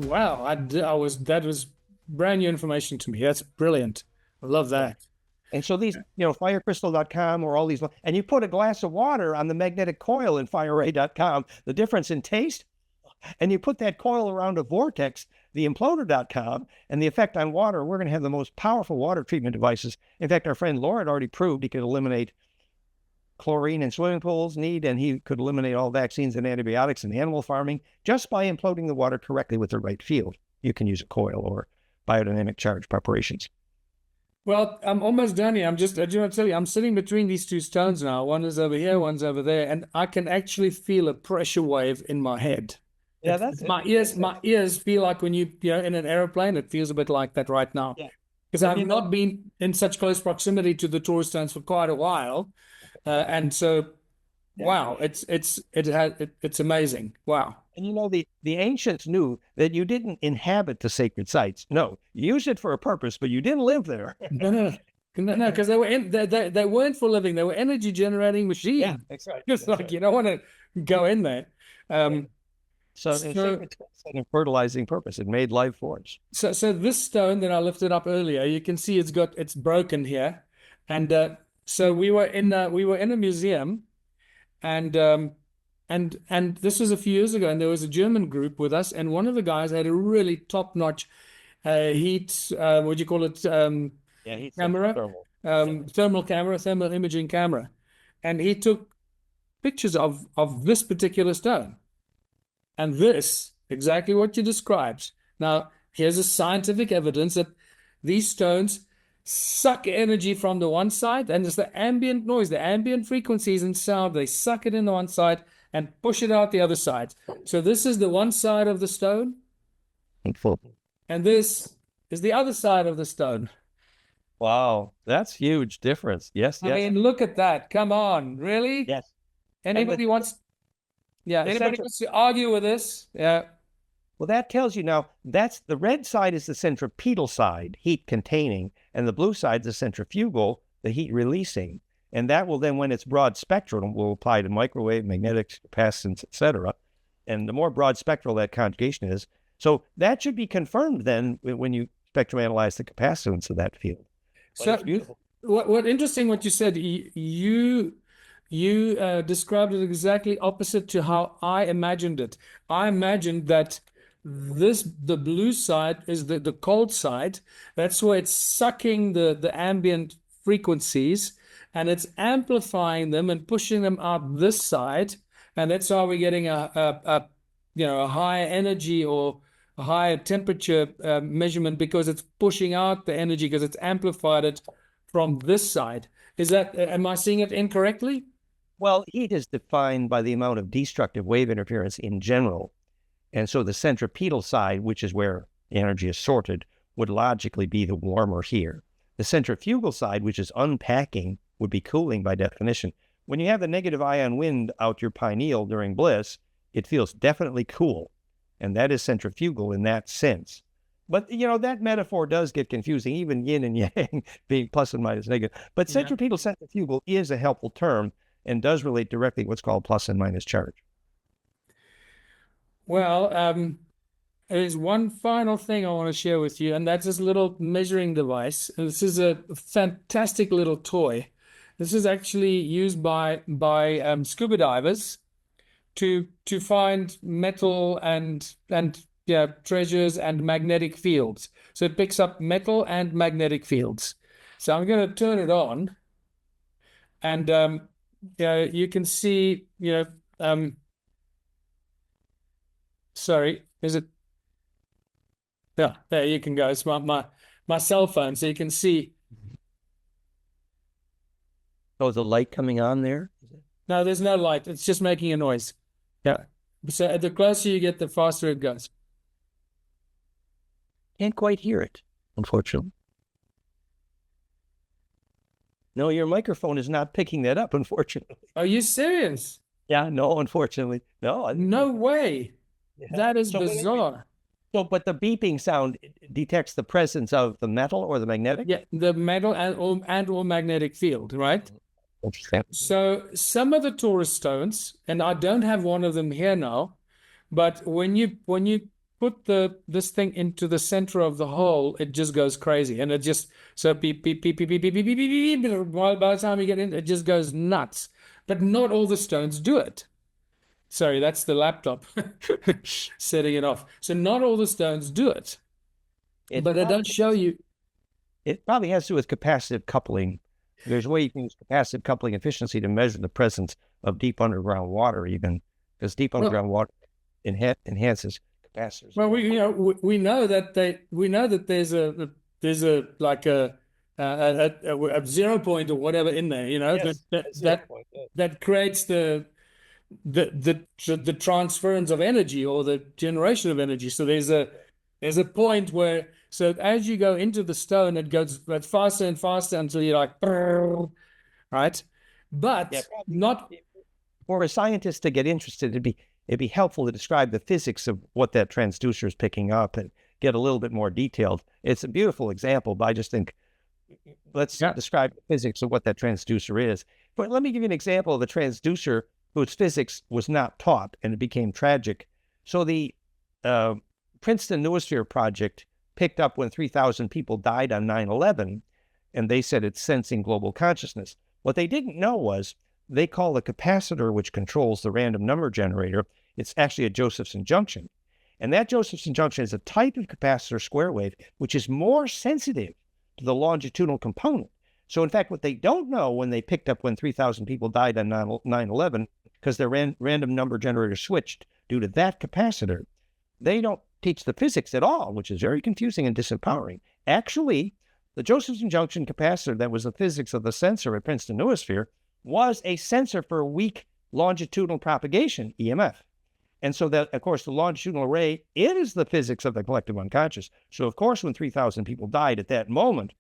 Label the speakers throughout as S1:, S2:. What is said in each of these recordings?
S1: Wow, that was brand new information to me. That's brilliant. I love that.
S2: And so these, firecrystal.com or all these, and you put a glass of water on the magnetic coil in fireray.com, the difference in taste, and you put that coil around a vortex, the imploder.com, and the effect on water, we're going to have the most powerful water treatment devices. In fact, our friend Laura had already proved he could eliminate chlorine in swimming pools and he could eliminate all vaccines and antibiotics in animal farming just by imploding the water correctly with the right field. You can use a coil or biodynamic charge preparations.
S1: Well, I'm almost done here. I just want to tell you, I'm sitting between these two stones now. One is over here, one's over there, and I can actually feel a pressure wave in my head.
S2: Yeah, that's
S1: my ears feel like when you're in an aeroplane, it feels a bit like that right now.
S2: Yeah.
S1: Because I've not been in such close proximity to the Torus stones for quite a while. And so, wow, it's amazing. Wow.
S2: And the ancients knew that you didn't inhabit the sacred sites. No, you used it for a purpose, but you didn't live there.
S1: No, because they weren't for living. They were energy generating machines.
S2: Yeah, that's right.
S1: Just like you don't want to go in there.
S2: So it's a fertilizing purpose. It made life forms.
S1: So this stone that I lifted up earlier, you can see it's broken here, and so we were in a museum, and this was a few years ago, and there was a German group with us, and one of the guys had a really top-notch heat, what do you call it?
S2: Heat
S1: camera, thermal camera, thermal imaging camera, and he took pictures of this particular stone. And this, exactly what you described. Now, here's a scientific evidence that these stones suck energy from the one side, and it's the ambient noise, the ambient frequencies and sound, they suck it in the one side and push it out the other side. So this is the one side of the stone, and this is the other side of the stone.
S2: Wow, that's huge difference. Yes,
S1: I mean, look at that. Come on, really?
S2: Yes.
S1: Anybody wants to argue with this? Yeah.
S2: Well, that tells you now, that's the red side is the centripetal side, heat containing, and the blue side is the centrifugal, the heat releasing. And that will then, when it's broad spectral, will apply to microwave, magnetics, capacitance, etc. And the more broad spectral that conjugation is, so that should be confirmed then when you spectroanalyze the capacitance of that field.
S1: So what interesting what you said, you described it exactly opposite to how I imagined it. I imagined that the blue side is the cold side. That's where it's sucking the ambient frequencies and it's amplifying them and pushing them out this side. And that's how we're getting a higher energy or a higher temperature measurement, because it's pushing out the energy because it's amplified it from this side. Am I seeing it incorrectly?
S2: Well, heat is defined by the amount of destructive wave interference in general. And so the centripetal side, which is where energy is sorted, would logically be the warmer here. The centrifugal side, which is unpacking, would be cooling by definition. When you have the negative ion wind out your pineal during bliss, it feels definitely cool. And that is centrifugal in that sense. But, that metaphor does get confusing, even yin and yang being plus and minus negative. But centripetal centrifugal is a helpful term and does relate directly to what's called plus and minus charge.
S1: Well, there's one final thing I want to share with you, and that's this little measuring device. This is a fantastic little toy. This is actually used by scuba divers to find metal and treasures and magnetic fields. So it picks up metal and magnetic fields. So I'm going to turn it on, and you can see, sorry, is it? Yeah, there you can go. It's my cell phone, so you can see.
S2: Oh, is the light coming on there?
S1: No, there's no light. It's just making a noise. Yeah. So the closer you get, the faster it goes.
S2: Can't quite hear it, unfortunately. No, your microphone is not picking that up, unfortunately.
S1: Are you serious?
S2: Yeah, no, unfortunately. No.
S1: No way. Yeah. That is bizarre.
S2: But the beeping sound detects the presence of the metal or the magnetic?
S1: Yeah, the metal and or magnetic field, right?
S2: Interesting.
S1: So some of the Torus stones, and I don't have one of them here now, but when you put this thing into the center of the hole, it just goes crazy, and it just so beep beep beep beep beep beep beep beep beep. Beep. By the time you get in, it just goes nuts. But not all the stones do it. Sorry, that's the laptop setting it off. So not all the stones do it, but it does show you.
S2: It probably has to do with capacitive coupling. There's a way you can use capacitive coupling efficiency to measure the presence of deep underground water, even because deep underground water enhances capacitors.
S1: Well, we know that there's a like a 0 point or whatever in there,
S2: Yes,
S1: that creates the transference of energy or the generation of energy. So there's a point where, so as you go into the stone, it goes faster and faster until you're like, right? But not
S2: for a scientist to get interested. It'd be helpful to describe the physics of what that transducer is picking up and get a little bit more detailed. It's a beautiful example, but I just think let's describe the physics of what that transducer is. But let me give you an example of the transducer whose physics was not taught, and it became tragic. So the Princeton Noosphere project picked up when 3,000 people died on 9/11, and they said it's sensing global consciousness. What they didn't know was they call the capacitor which controls the random number generator, it's actually a Josephson junction. And that Josephson junction is a type of capacitor square wave which is more sensitive to the longitudinal component. So in fact, what they don't know when they picked up when 3,000 people died on 9/11, because their random number generator switched due to that capacitor, they don't teach the physics at all, which is very confusing and disempowering. Actually, the Josephson junction capacitor that was the physics of the sensor at Princeton Noosphere was a sensor for weak longitudinal propagation, EMF. And so that, of course, the longitudinal array, it is the physics of the collective unconscious. So, of course, when 3,000 people died at that moment,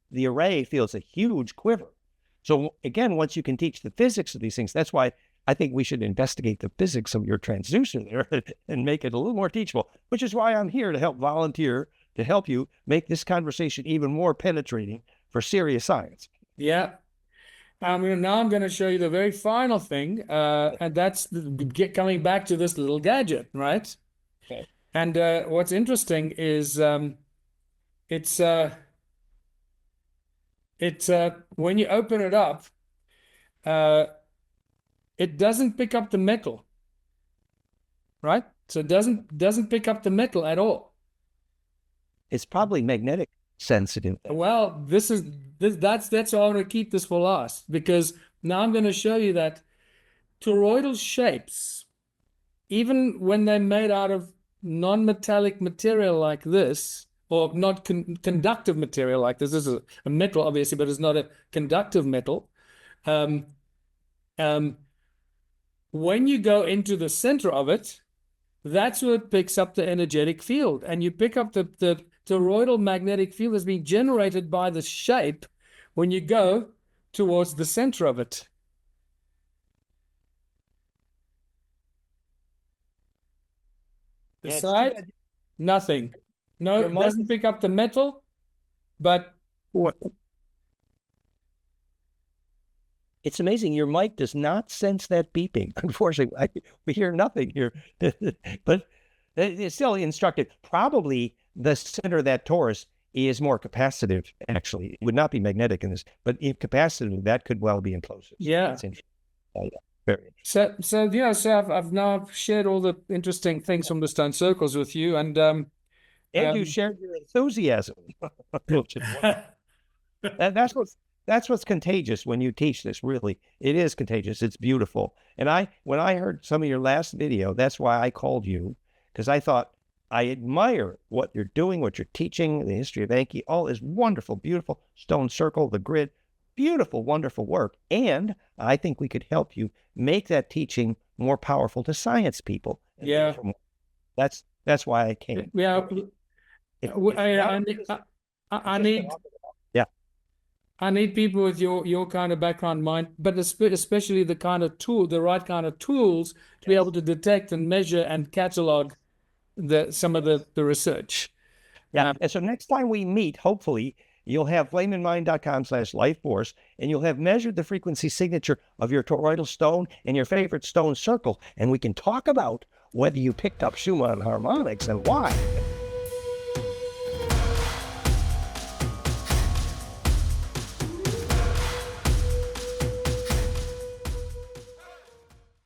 S2: the array feels a huge quiver. So, again, once you can teach the physics of these things, that's why I think we should investigate the physics of your transducer there and make it a little more teachable, which is why I'm here to help volunteer to help you make this conversation even more penetrating for serious science.
S1: Yeah. Now I'm going to show you the very final thing, and that's coming back to this little gadget, right?
S2: Okay.
S1: And what's interesting is it's when you open it up, it doesn't pick up the metal, right? So it doesn't pick up the metal at all.
S2: It's probably magnetic sensitive.
S1: Well, that's why I want to keep this for last, because now I'm going to show you that toroidal shapes, even when they're made out of non-metallic material like this, or not conductive material like this is a metal, obviously, but it's not a conductive metal. When you go into the center of it, that's where it picks up the energetic field, and you pick up the toroidal magnetic field that's being generated by the shape when you go towards the center of it. The side, nothing. No, it doesn't pick up the metal, but what?
S2: It's amazing. Your mic does not sense that beeping. Unfortunately, we hear nothing here, but it's still instructive. Probably the center of that torus is more capacitive, actually. It would not be magnetic in this, but if capacitive, that could well be implosive.
S1: Yeah.
S2: Very
S1: interesting. So I've now shared all the interesting things from the stone circles with you, and
S2: you shared your enthusiasm. That's what's contagious when you teach this. Really, it is contagious. It's beautiful. And when I heard some of your last video, that's why I called you, because I thought I admire what you're doing, what you're teaching, the history of Anki. All is wonderful, beautiful. Stone circle, the grid, beautiful, wonderful work. And I think we could help you make that teaching more powerful to science people.
S1: Yeah,
S2: that's why I came.
S1: Yeah, I need people with your kind of background mind, but especially the right kind of tools to be able to detect and measure and catalog some of the research.
S2: Yeah. And so next time we meet, hopefully you'll have flameinmind.com/lifeforce, and you'll have measured the frequency signature of your toroidal stone and your favorite stone circle. And we can talk about whether you picked up Schumann harmonics and why.